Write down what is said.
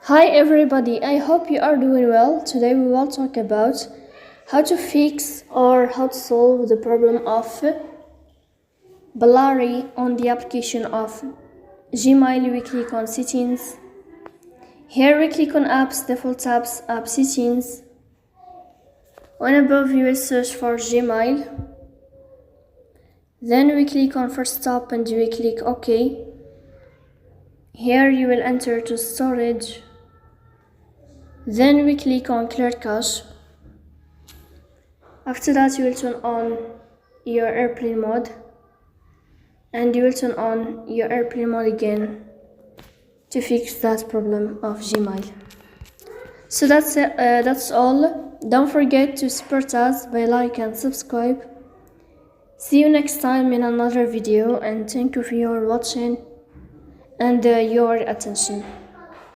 Hi everybody, I hope you are doing well. Today we will talk about how to fix or how to solve the problem of Blurry on the application of Gmail. We click on settings. Here we click on apps, default apps, app settings. On above you will search for Gmail. Then we click on first stop and we click OK. Here you will enter to storage. Then we click on clear cache. After that you will turn on your airplane mode and you will turn on your airplane mode again to fix that problem of Gmail. So that's it, that's all. Don't forget to support us by like and subscribe. See you next time in another video, and thank you for your watching and your attention.